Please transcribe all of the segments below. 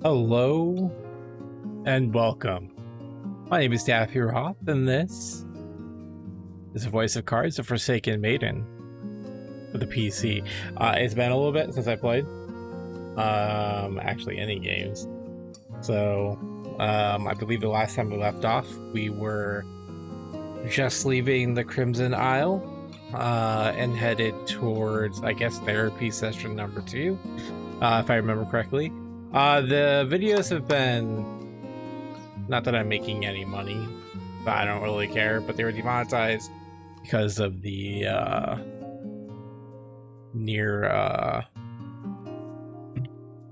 Hello and welcome. My name is Daffy Roth, and this is the Voice of Cards, the Forsaken Maiden for the PC. It's been a little bit since I played, actually any games. So, I believe the last time we left off, we were just leaving the Crimson Isle and headed towards, I guess, therapy session number 2, if I remember correctly. The videos have been, not that I'm making any money, but I don't really care, but they were demonetized because of the near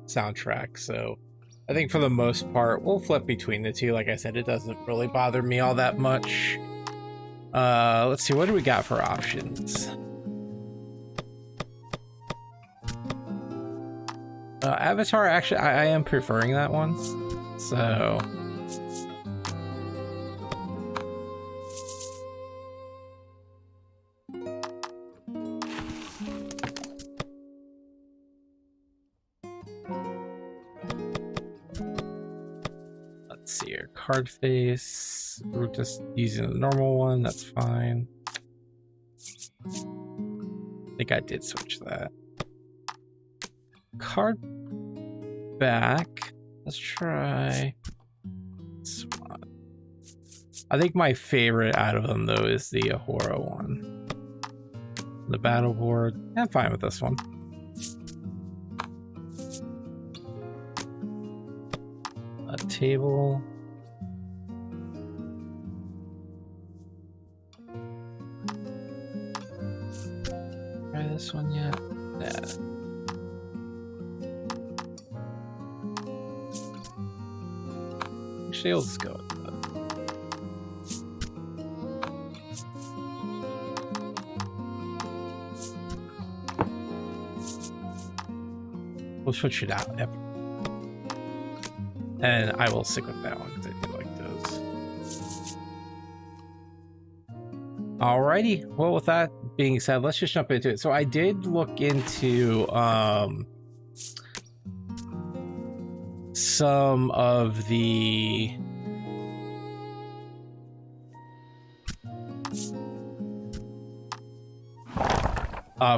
soundtrack. So I think for the most part we'll flip between the two. Like I said, it doesn't really bother me all that much. Let's see, what do we got for options? Avatar, actually, I am preferring that one. So let's see here. Card face. We're just using the normal one. That's fine. I think I did switch that. Card back. Let's try this one. I think my favorite out of them though is the Ahura one. The battle board. I'm fine with this one. A table. Try this one yet? Yeah. Actually, let's go with that. We'll switch it out. Yep. And I will stick with that one because I do like those. Alrighty. Well, with that being said, let's just jump into it. So I did look into some of the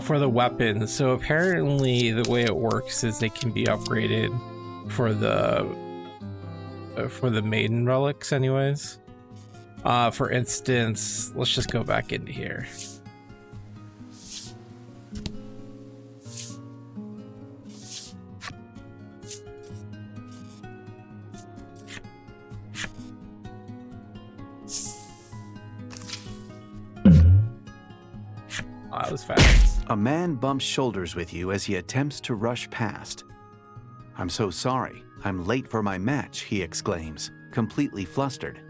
for the weapons. So apparently the way it works is they can be upgraded for the Maiden relics anyways. For instance, let's just go back into here. That was fast. A man bumps shoulders with you as he attempts to rush past. "I'm so sorry. I'm late for my match," he exclaims, completely flustered.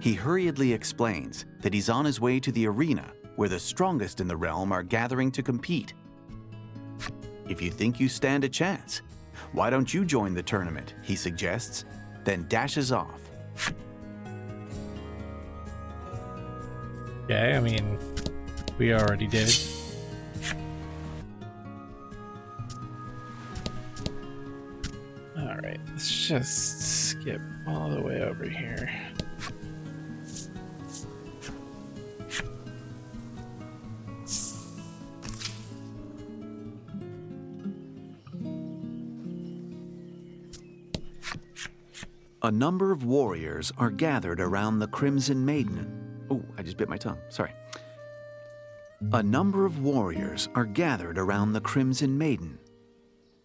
He hurriedly explains that he's on his way to the arena where the strongest in the realm are gathering to compete. "If you think you stand a chance, why don't you join the tournament?" he suggests, then dashes off. Okay, I mean, we already did. Alright, let's just skip all the way over here. A number of warriors are gathered around the Crimson Maiden. Oh, I just bit my tongue. Sorry. A number of warriors are gathered around the Crimson Maiden.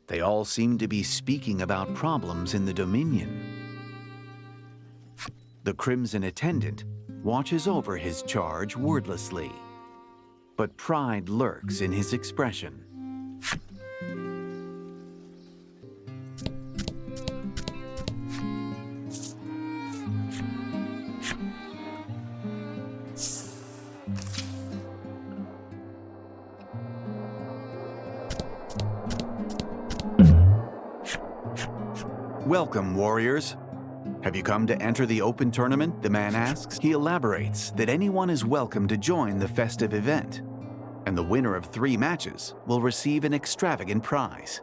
They all seem to be speaking about problems in the Dominion. The Crimson Attendant watches over his charge wordlessly, but pride lurks in his expression. "Welcome, warriors. Have you come to enter the open tournament?" the man asks. He elaborates that anyone is welcome to join the festive event, and the winner of 3 matches will receive an extravagant prize.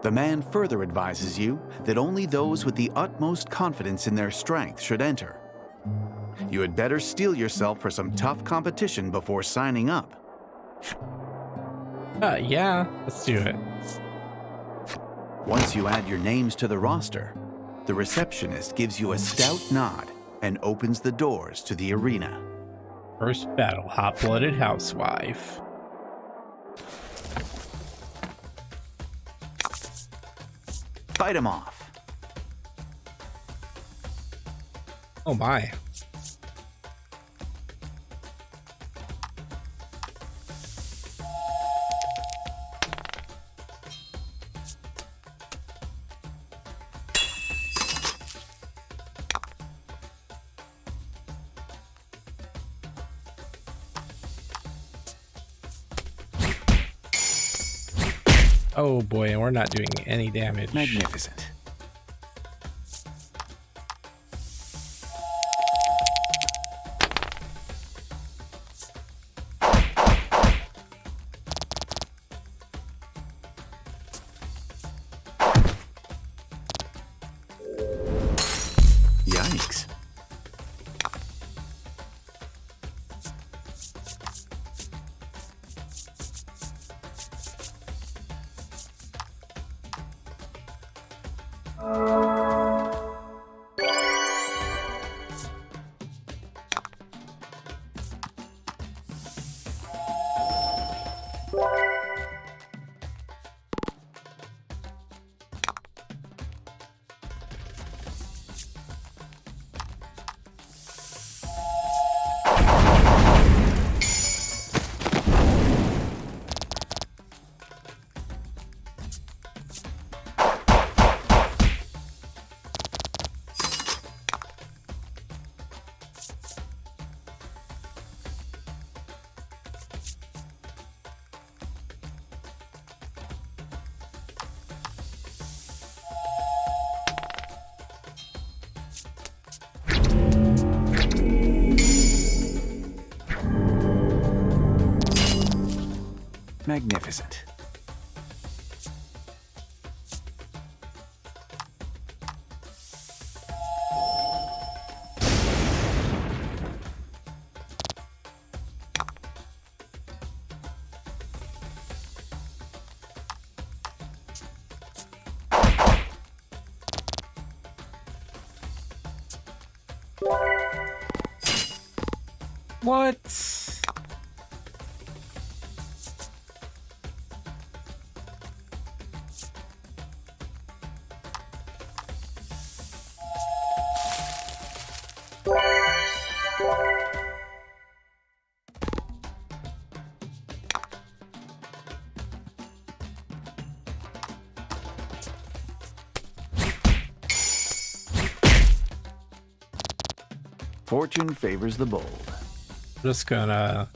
The man further advises you that only those with the utmost confidence in their strength should enter. You had better steel yourself for some tough competition before signing up. Yeah, let's do it. Once you add your names to the roster, the receptionist gives you a stout nod and opens the doors to the arena. First battle, hot-blooded housewife. Fight him off. Oh my. Oh boy, and we're not doing any damage. Magnificent. Yikes. Magnificent. What? Fortune favors the bold. Just gonna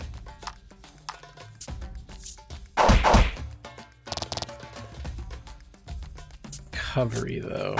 recovery though.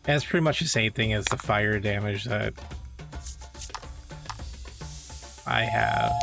And it's pretty much the same thing as the fire damage that I have.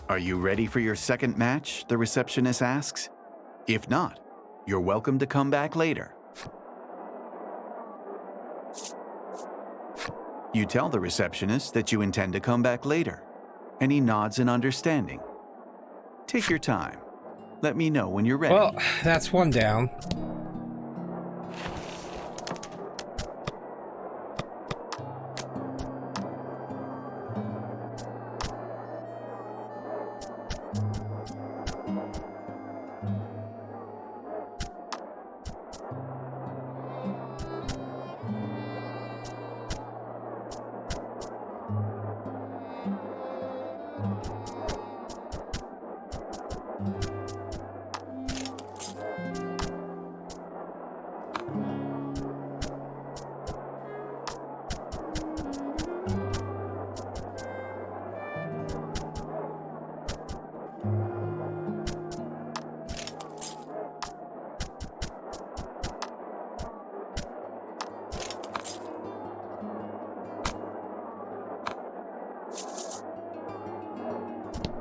Are you ready for your second match? The receptionist asks. If not, you're welcome to come back later. You tell the receptionist that you intend to come back later, and he nods in understanding. Take your time. Let me know when you're ready. Well, that's one down.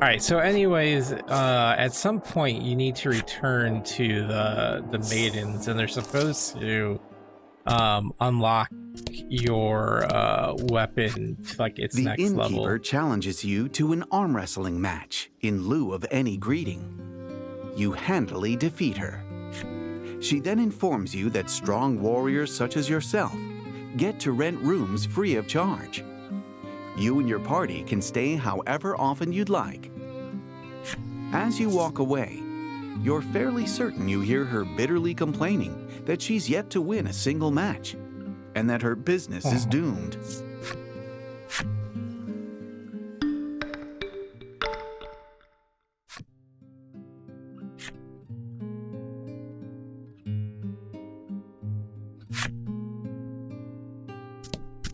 All right, so anyways, at some point you need to return to the maidens, and they're supposed to unlock your weapon to like its next level. The innkeeper challenges you to an arm wrestling match in lieu of any greeting. You handily defeat her. She then informs you that strong warriors such as yourself get to rent rooms free of charge. You and your party can stay however often you'd like. As you walk away, you're fairly certain you hear her bitterly complaining that she's yet to win a single match, and that her business is doomed.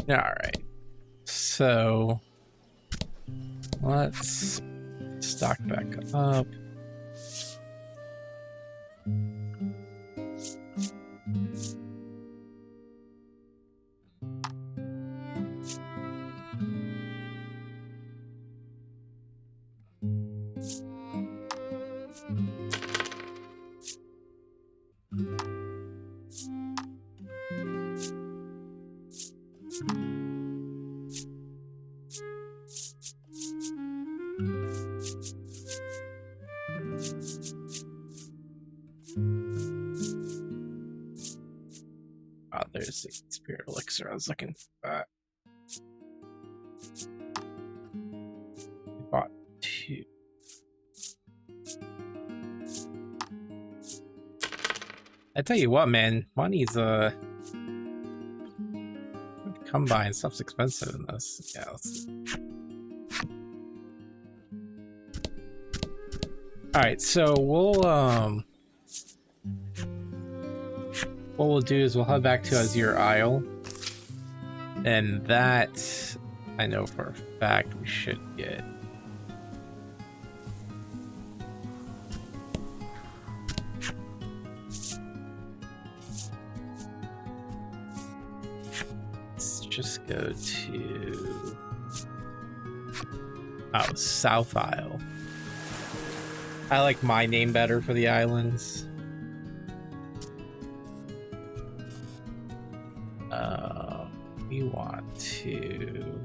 All right. So let's stock back up. Oh, there's the spirit elixir. I was looking for that. I bought 2. I tell you what, man, money's combine stuff's expensive in this. Yeah, let's... All right, so what we'll do is we'll head back to Azure Isle, and that I know for a fact we should get. Let's just go to South Isle. I like my name better for the islands. We want to...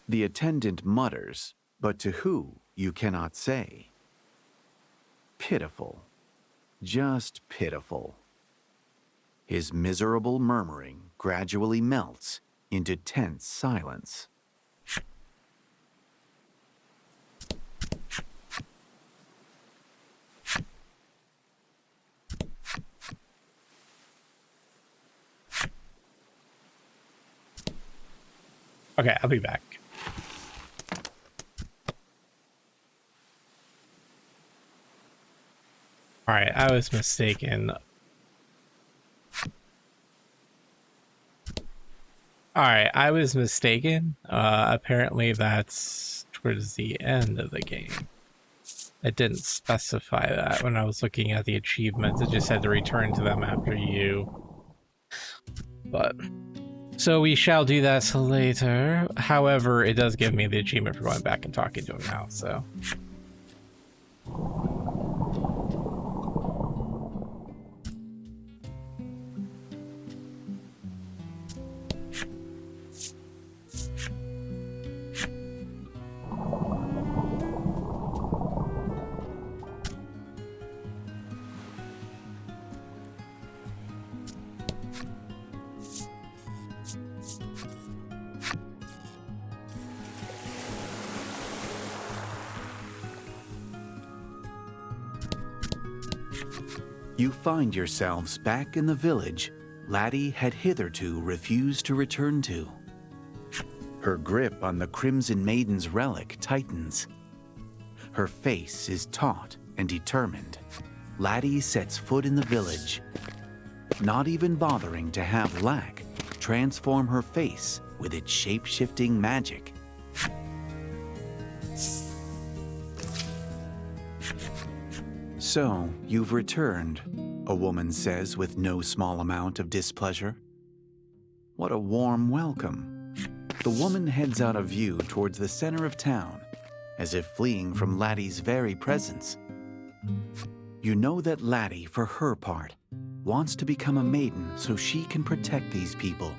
The attendant mutters, but to who you cannot say. Pitiful. Just pitiful. His miserable murmuring gradually melts into tense silence. Okay, I'll be back. All right, I was mistaken. All right, I was mistaken. Apparently that's towards the end of the game. It didn't specify that when I was looking at the achievements. It just said to return to them after you. But so we shall do that later. However, it does give me the achievement for going back and talking to him now, so. You find yourselves back in the village Laty had hitherto refused to return to. Her grip on the Crimson Maiden's relic tightens. Her face is taut and determined. Laty sets foot in the village, not even bothering to have Lack transform her face with its shape-shifting magic. So, you've returned, a woman says with no small amount of displeasure. What a warm welcome. The woman heads out of view towards the center of town, as if fleeing from Laty's very presence. You know that Laty, for her part, wants to become a maiden so she can protect these people.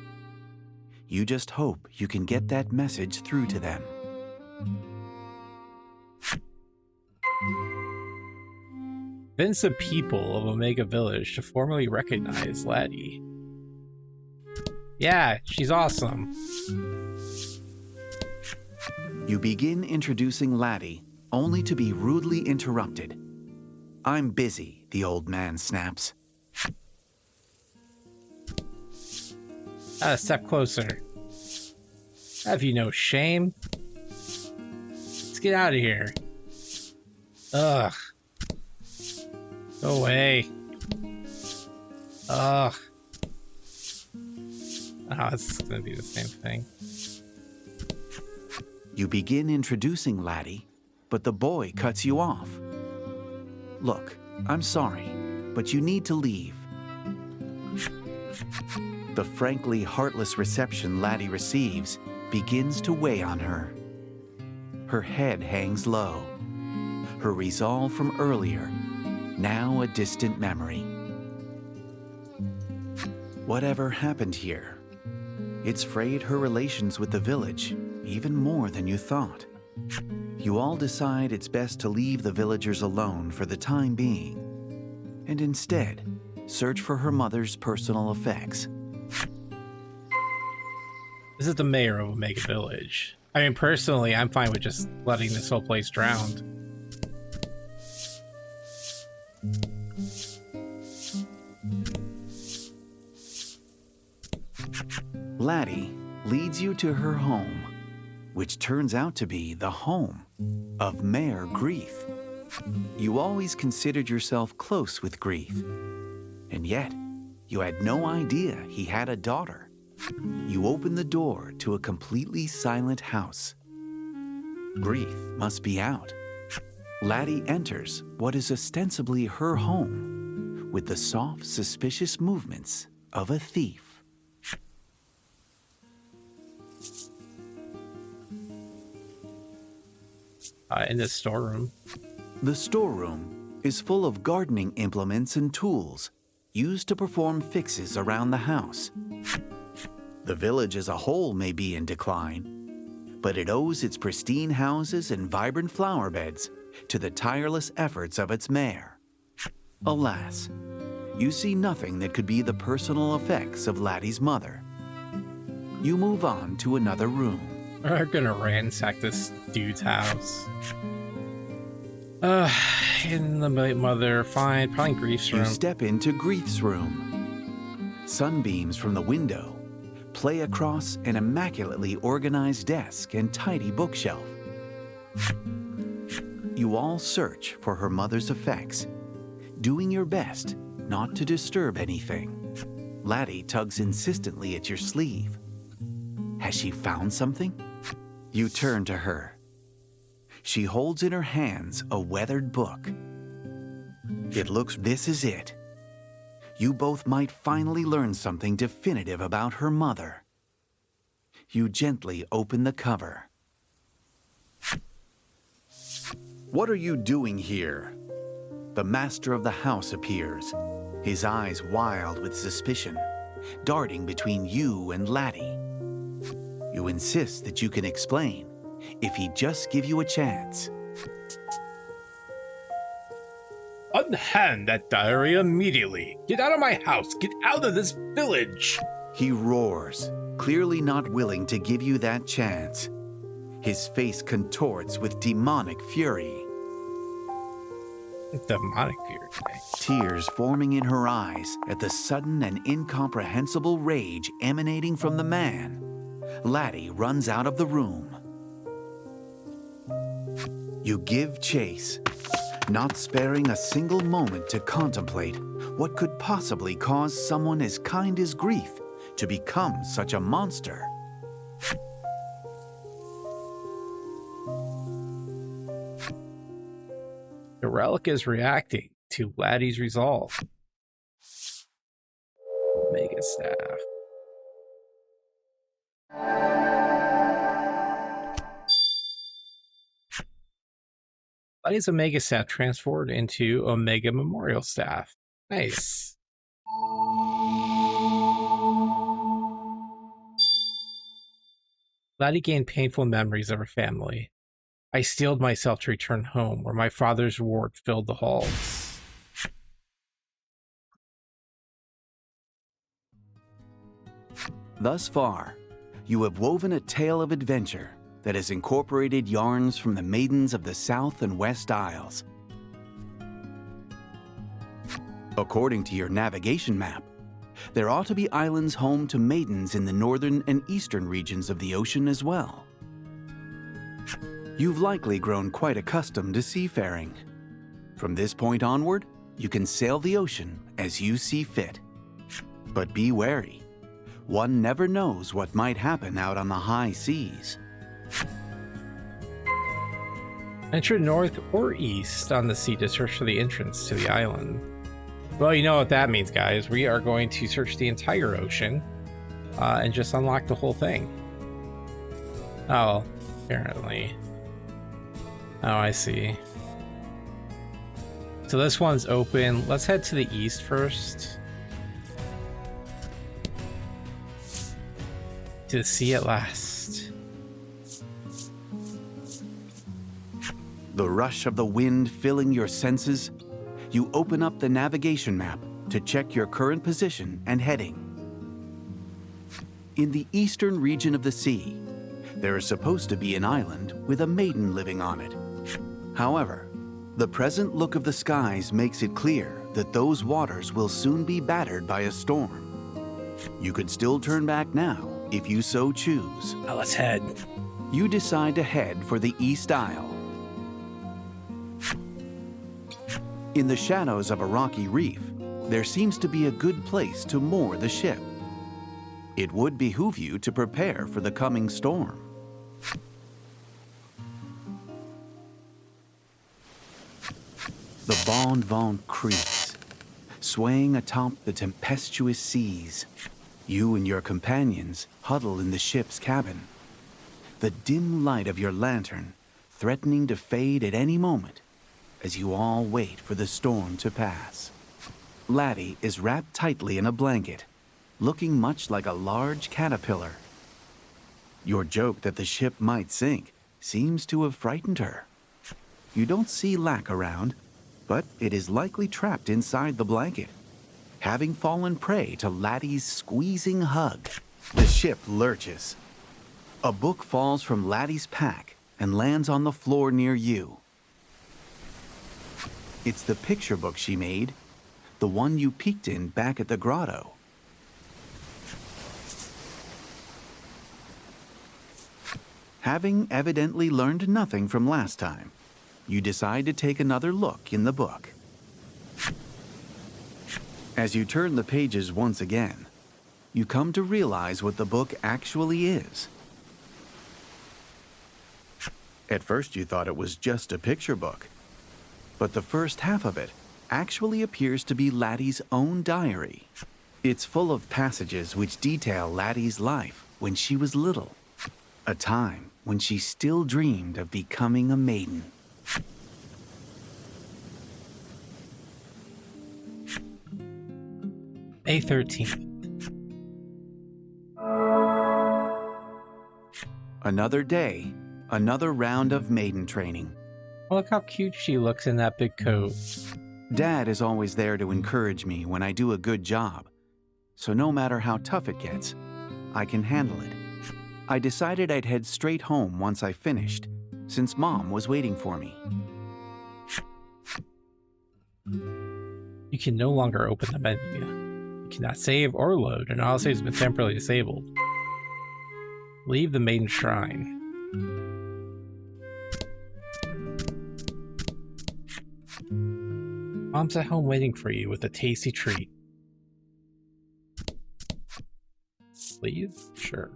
You just hope you can get that message through to them. Convince the people of Omega Village to formally recognize Laty. Yeah, she's awesome. You begin introducing Laty, only to be rudely interrupted. I'm busy, the old man snaps. A step closer. Have you no shame? Let's get out of here. Ugh. Go away. Ugh. Oh, it's gonna be the same thing. You begin introducing Laty, but the boy cuts you off. Look, I'm sorry, but you need to leave. The frankly heartless reception Laty receives begins to weigh on her. Her head hangs low. Her resolve from earlier, now a distant memory. Whatever happened here? It's frayed her relations with the village, even more than you thought. You all decide it's best to leave the villagers alone for the time being, and instead search for her mother's personal effects. This is the mayor of Omega Village. I mean, personally, I'm fine with just letting this whole place drown. Laty leads you to her home, which turns out to be the home of Mayor Grief. You always considered yourself close with Grief, and yet you had no idea he had a daughter. You open the door to a completely silent house. Grief must be out. Laty enters what is ostensibly her home with the soft, suspicious movements of a thief. In the storeroom. The storeroom is full of gardening implements and tools used to perform fixes around the house. The village as a whole may be in decline, but it owes its pristine houses and vibrant flower beds to the tireless efforts of its mayor. Alas, you see nothing that could be the personal effects of Laty's mother. You move on to another room. We're gonna ransack this dude's house. In the mother, fine, probably Grief's room. You step into Grief's room. Sunbeams from the window play across an immaculately organized desk and tidy bookshelf. You all search for her mother's effects, doing your best not to disturb anything. Laty tugs insistently at your sleeve. Has she found something? You turn to her. She holds in her hands a weathered book. It looks, this is it. You both might finally learn something definitive about her mother. You gently open the cover. What are you doing here? The master of the house appears, his eyes wild with suspicion, darting between you and Laty. You insist that you can explain, if he'd just give you a chance. Unhand that diary immediately! Get out of my house! Get out of this village! He roars, clearly not willing to give you that chance. His face contorts with demonic fury. Demonic fury. Tears forming in her eyes at the sudden and incomprehensible rage emanating from the man. Laty runs out of the room. You give chase, not sparing a single moment to contemplate what could possibly cause someone as kind as Grief to become such a monster. The Relic is reacting to Laty's resolve. Mega Staff. Laty's Omega staff transformed into Omega Memorial staff. Nice. Laty gained painful memories of her family. I steeled myself to return home, where my father's ward filled the halls. Thus far, you have woven a tale of adventure that has incorporated yarns from the maidens of the South and West Isles. According to your navigation map, there ought to be islands home to maidens in the northern and eastern regions of the ocean as well. You've likely grown quite accustomed to seafaring. From this point onward, you can sail the ocean as you see fit. But be wary. One never knows what might happen out on the high seas. Venture north or east on the sea to search for the entrance to the island. Well, you know what that means, guys. We are going to search the entire ocean and just unlock the whole thing. Oh, apparently. Oh, I see. So this one's open. Let's head to the east first. To the sea at last. The rush of the wind filling your senses, you open up the navigation map to check your current position and heading. In the eastern region of the sea, there is supposed to be an island with a maiden living on it. However, the present look of the skies makes it clear that those waters will soon be battered by a storm. You could still turn back now if you so choose. Now let's head. You decide to head for the East Isle. In the shadows of a rocky reef, there seems to be a good place to moor the ship. It would behoove you to prepare for the coming storm. The Bon Vent creaks, swaying atop the tempestuous seas. You and your companions huddle in the ship's cabin. The dim light of your lantern threatening to fade at any moment as you all wait for the storm to pass. Laty is wrapped tightly in a blanket, looking much like a large caterpillar. Your joke that the ship might sink seems to have frightened her. You don't see Lack around, but it is likely trapped inside the blanket, having fallen prey to Laty's squeezing hug. The ship lurches. A book falls from Laty's pack and lands on the floor near you. It's the picture book she made, the one you peeked in back at the grotto. Having evidently learned nothing from last time, you decide to take another look in the book. As you turn the pages once again, you come to realize what the book actually is. At first you thought it was just a picture book, but the first half of it actually appears to be Laty's own diary. It's full of passages which detail Laty's life when she was little, a time when she still dreamed of becoming a maiden. May 13th. Another day, another round of maiden training. Look how cute she looks in that big coat. Dad is always there to encourage me when I do a good job, so no matter how tough it gets, I can handle it. I decided I'd head straight home once I finished, since Mom was waiting for me. You can no longer open the menu. You cannot save or load, and all saves have been temporarily disabled. Leave the Maiden Shrine. Mom's at home waiting for you with a tasty treat. Leave? Sure.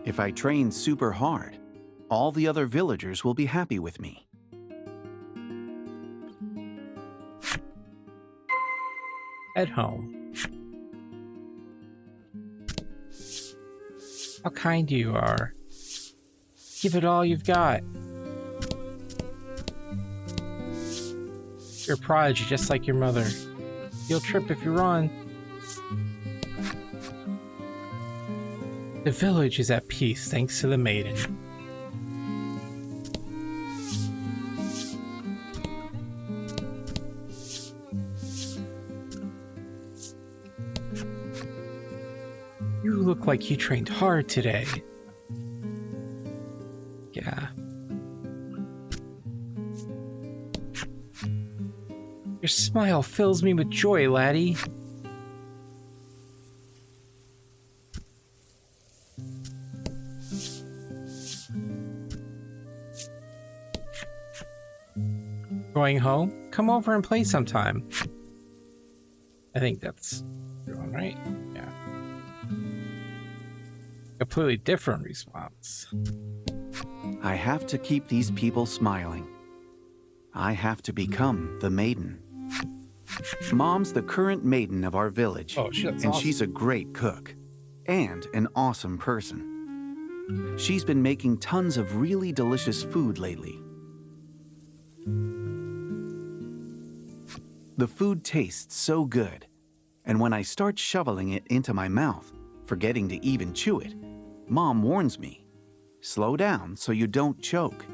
If I train super hard, all the other villagers will be happy with me. At home. How kind you are. Give it all you've got. You're a prodigy, just like your mother. You'll trip if you run. The village is at peace thanks to the maiden. You look like you trained hard today. Yeah. Your smile fills me with joy, Laty. Going home? Come over and play sometime. I think that's going right. Yeah. Completely different response. I have to keep these people smiling. I have to become the maiden. Mom's the current maiden of our village, Oh, that's and awesome. she's a great cook and an awesome person. She's been making tons of really delicious food lately. The food tastes so good, and when I start shoveling it into my mouth, forgetting to even chew it, Mom warns me, slow down so you don't choke.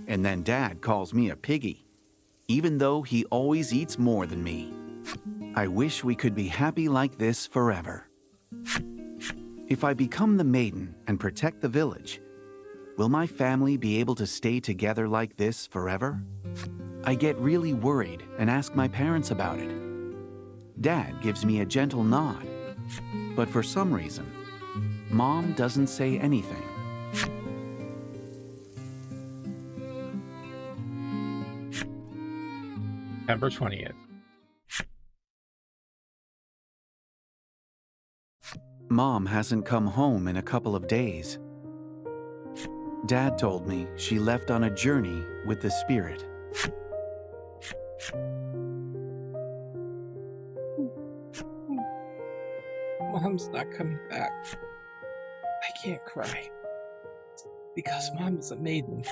And then Dad calls me a piggy, even though he always eats more than me. I wish we could be happy like this forever. If I become the maiden and protect the village, will my family be able to stay together like this forever? I get really worried and ask my parents about it. Dad gives me a gentle nod, but for some reason, Mom doesn't say anything. September 20th. Mom hasn't come home in a couple of days. Dad told me she left on a journey with the spirit. Mom's not coming back. I can't cry. Because Mom is a maiden.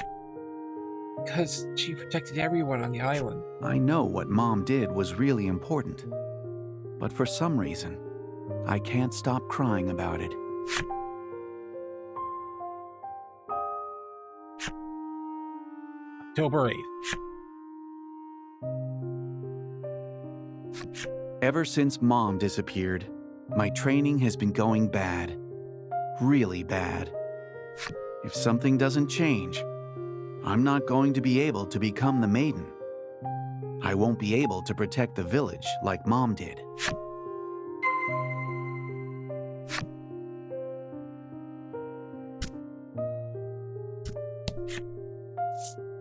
Because she protected everyone on the island. I know what Mom did was really important, but for some reason, I can't stop crying about it. October 8th. Ever since Mom disappeared, my training has been going bad. Really bad. If something doesn't change, I'm not going to be able to become the maiden. I won't be able to protect the village like Mom did.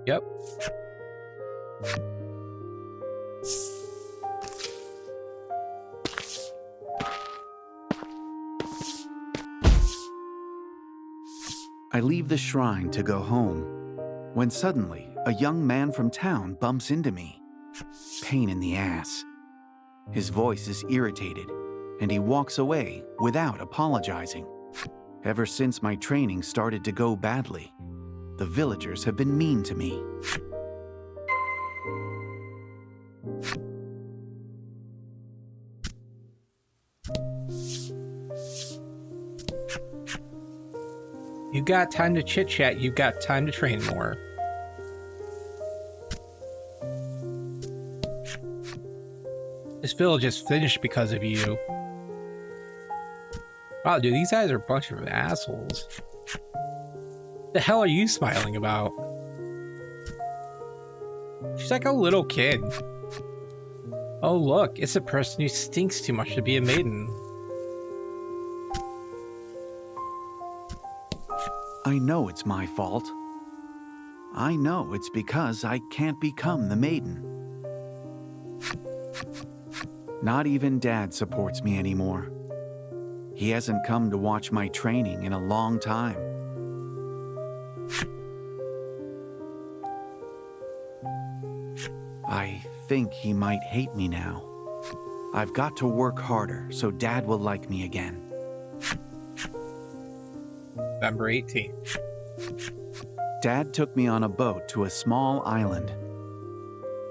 Yep. I leave the shrine to go home, when suddenly a young man from town bumps into me. Pain in the ass. His voice is irritated, and he walks away without apologizing. Ever since my training started to go badly, the villagers have been mean to me. You got time to chit-chat, you got time to train more. This village is finished because of you. Wow, dude, these guys are a bunch of assholes. The hell are you smiling about? She's like a little kid. Oh look, it's a person who stinks too much to be a maiden. I know it's my fault. I know it's because I can't become the maiden. Not even Dad supports me anymore. He hasn't come to watch my training in a long time. I think he might hate me now. I've got to work harder so Dad will like me again. November 18th. Dad took me on a boat to a small island.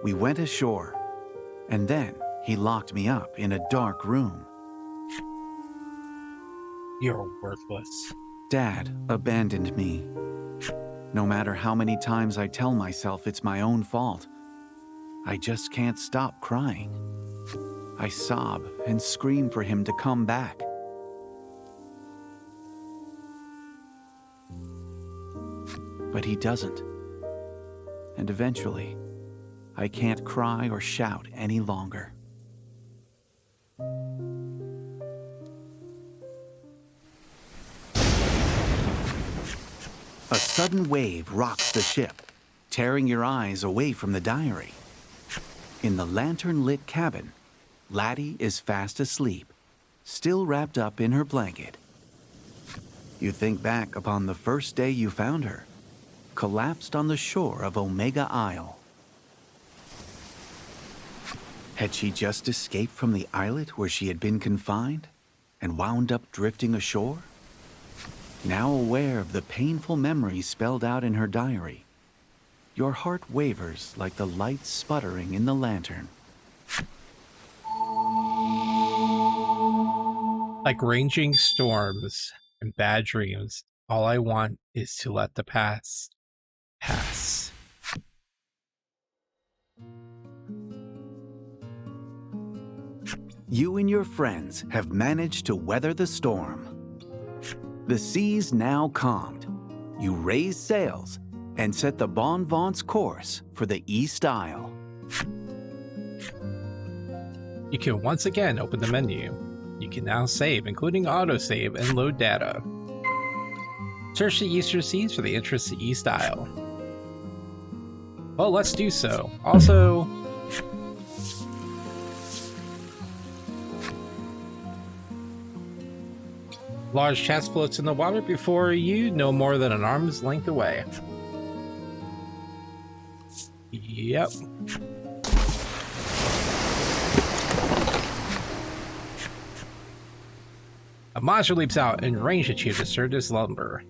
We went ashore, and then he locked me up in a dark room. You're worthless. Dad abandoned me. No matter how many times I tell myself it's my own fault, I just can't stop crying. I sob and scream for him to come back. But he doesn't. And eventually, I can't cry or shout any longer. A sudden wave rocks the ship, tearing your eyes away from the diary. In the lantern-lit cabin, Laty is fast asleep, still wrapped up in her blanket. You think back upon the first day you found her, collapsed on the shore of Omega Isle. Had she just escaped from the islet where she had been confined and wound up drifting ashore? Now aware of the painful memories spelled out in her diary, your heart wavers like the light sputtering in the lantern. Like raging storms and bad dreams, all I want is to let the past pass. You and your friends have managed to weather the storm. The sea's now calmed. You raise sails and set the Bon Vent's course for the East Isle. You can once again open the menu. You can now save, including autosave and load data. Search the Eastern Seas for the entrance to East Isle. Well, let's do so. Also, large chest floats in the water before you, no more than an arm's length away. Yep. A monster leaps out and range at you to serve as lumber.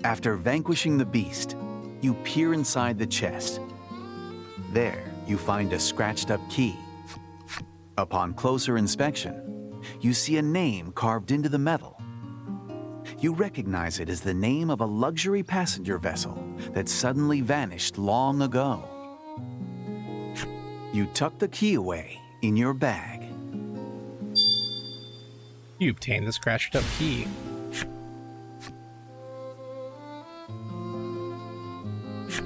After vanquishing the beast, you peer inside the chest. There, you find a scratched-up key. Upon closer inspection, you see a name carved into the metal. You recognize it as the name of a luxury passenger vessel that suddenly vanished long ago. You tuck the key away in your bag. You obtain the scratched up key.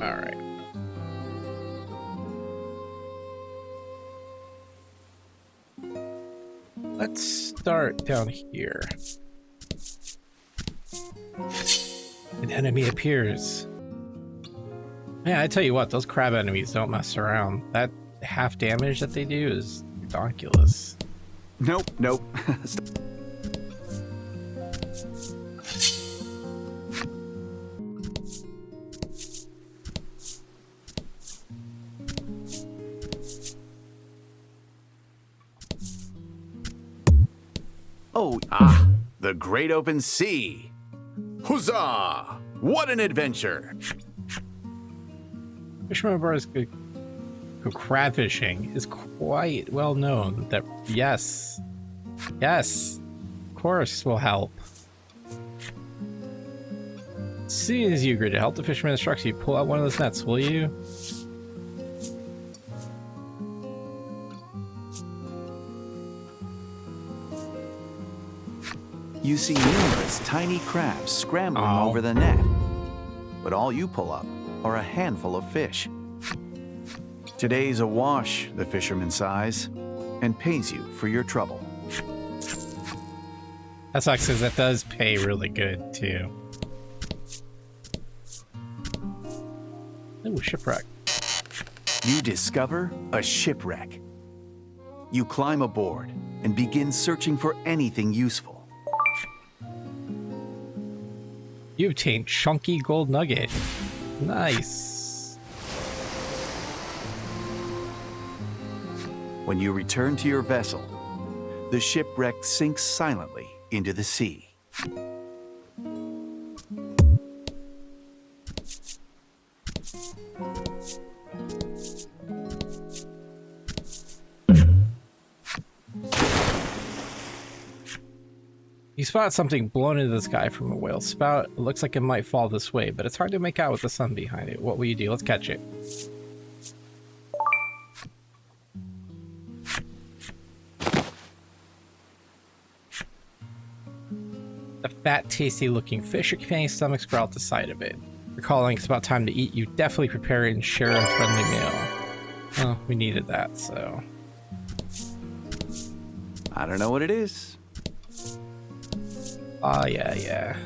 Alright. Let's start down here. An enemy appears. Man, I tell you what, those crab enemies don't mess around. That half damage that they do is ridiculous. Nope. Oh, ah, the great open sea. Huzzah! What an adventure! Fisherman Bars go crab fishing is quite well known. That yes, of course will help. As soon as you agree to help, the fisherman instructs you pull out one of those nets, will you? You see numerous tiny crabs scrambling over the net, but all you pull up are a handful of fish. Today's a wash, the fisherman sighs, and pays you for your trouble. That sucks because that does pay really good too. Ooh, shipwreck. You discover a shipwreck. You climb aboard and begin searching for anything useful. You obtained chunky gold nugget. Nice. When you return to your vessel, the shipwreck sinks silently into the sea. You spot something blown into the sky from a whale spout. It looks like it might fall this way, but it's hard to make out with the sun behind it. What will you do? Let's catch it. The fat, tasty-looking fish, your companion's stomach growl at the sight of it. Recalling it's about time to eat, you definitely prepare it and share a friendly meal. Well, we needed that, so... I don't know what it is. Oh, yeah.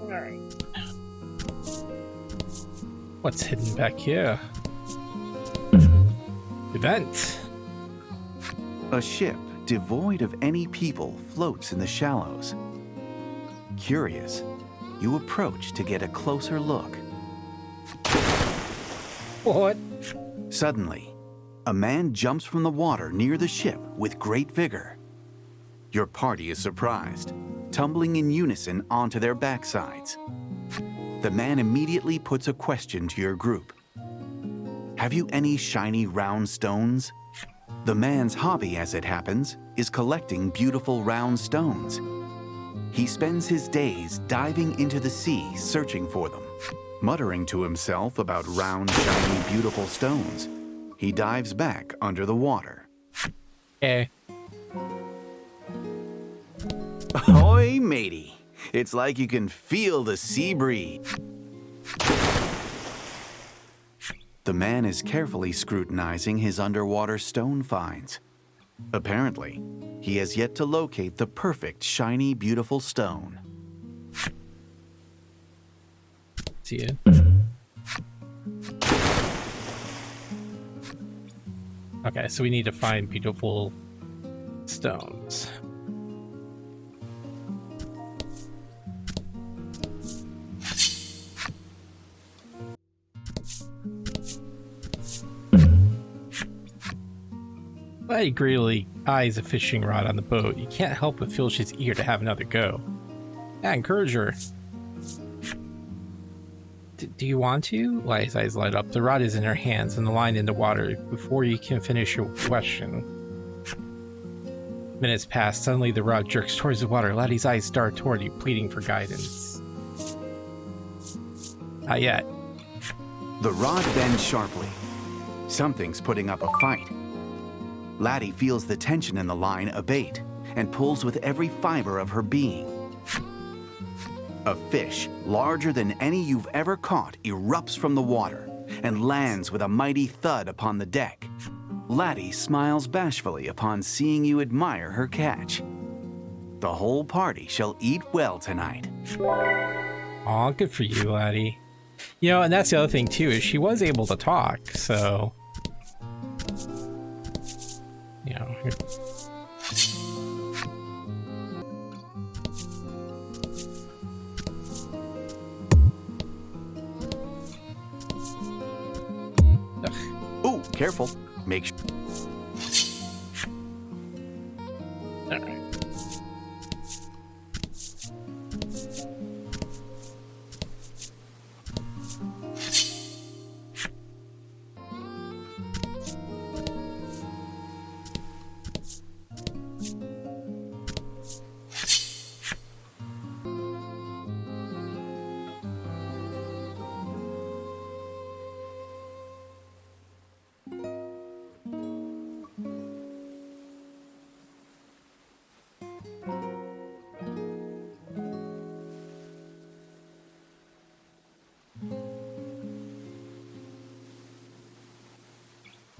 Alright. What's hidden back here? Event. A ship devoid of any people floats in the shallows. Curious, you approach to get a closer look. What? Suddenly, a man jumps from the water near the ship with great vigor. Your party is surprised, tumbling in unison onto their backsides. The man immediately puts a question to your group. Have you any shiny round stones? The man's hobby, as it happens, is collecting beautiful round stones. He spends his days diving into the sea searching for them. Muttering to himself about round, shiny, beautiful stones, he dives back under the water. Okay. Ahoy, matey. It's like you can feel the sea breeze. The man is carefully scrutinizing his underwater stone finds. Apparently, he has yet to locate the perfect, shiny, beautiful stone. See you. Okay, so we need to find beautiful stones. Laty greedily eyes a fishing rod on the boat. You can't help but feel she's eager to have another go. Yeah, encourage her. Do you want to? Laty's eyes light up. The rod is in her hands and the line in the water. Before you can finish your question. Minutes pass. Suddenly the rod jerks towards the water. Laty's eyes dart toward you, pleading for guidance. Not yet. The rod bends sharply. Something's putting up a fight. Laty feels the tension in the line abate and pulls with every fiber of her being. A fish larger than any you've ever caught erupts from the water and lands with a mighty thud upon the deck. Laty smiles bashfully upon seeing you admire her catch. The whole party shall eat well tonight. Aw, good for you, Laty. You know, and that's the other thing too, is she was able to talk, so... You know... Careful. Make sure. All right.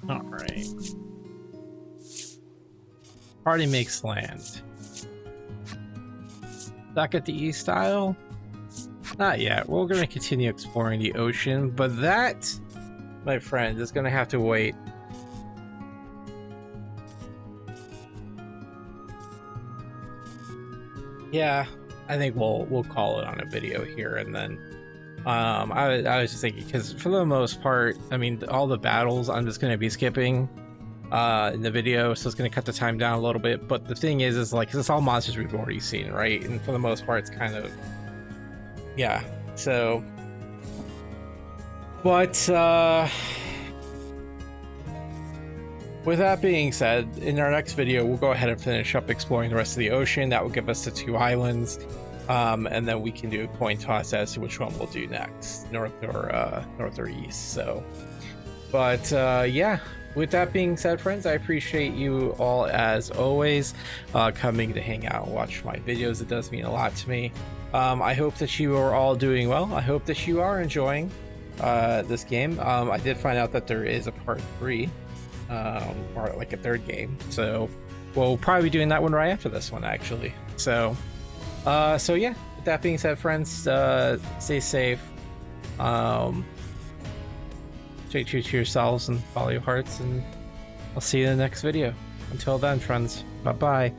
All right. Party makes land. Back at the East Isle? Not yet. We're going to continue exploring the ocean, but that, my friend, is going to have to wait. Yeah, I think we'll call it on a video here, and then I was just thinking, because for the most part, I mean, all the battles I'm just going to be skipping in the video, so it's going to cut the time down a little bit. But the thing is like, 'cause it's all monsters we've already seen, right? And for the most part, it's kind of, yeah. So, but with that being said, in our next video, we'll go ahead and finish up exploring the rest of the ocean. That will give us the 2 islands. And then we can do a coin toss as to which one we'll do next, north or east. So, but yeah, with that being said, friends, I appreciate you all as always coming to hang out and watch my videos. It does mean a lot to me. I hope that you are all doing well. I hope that you are enjoying this game. I did find out that there is a part 3, or like a 3rd game, so we'll probably be doing that one right after this one, actually. So yeah, with that being said, friends, stay safe, stay true to yourselves and follow your hearts, and I'll see you in the next video. Until then, friends, bye bye.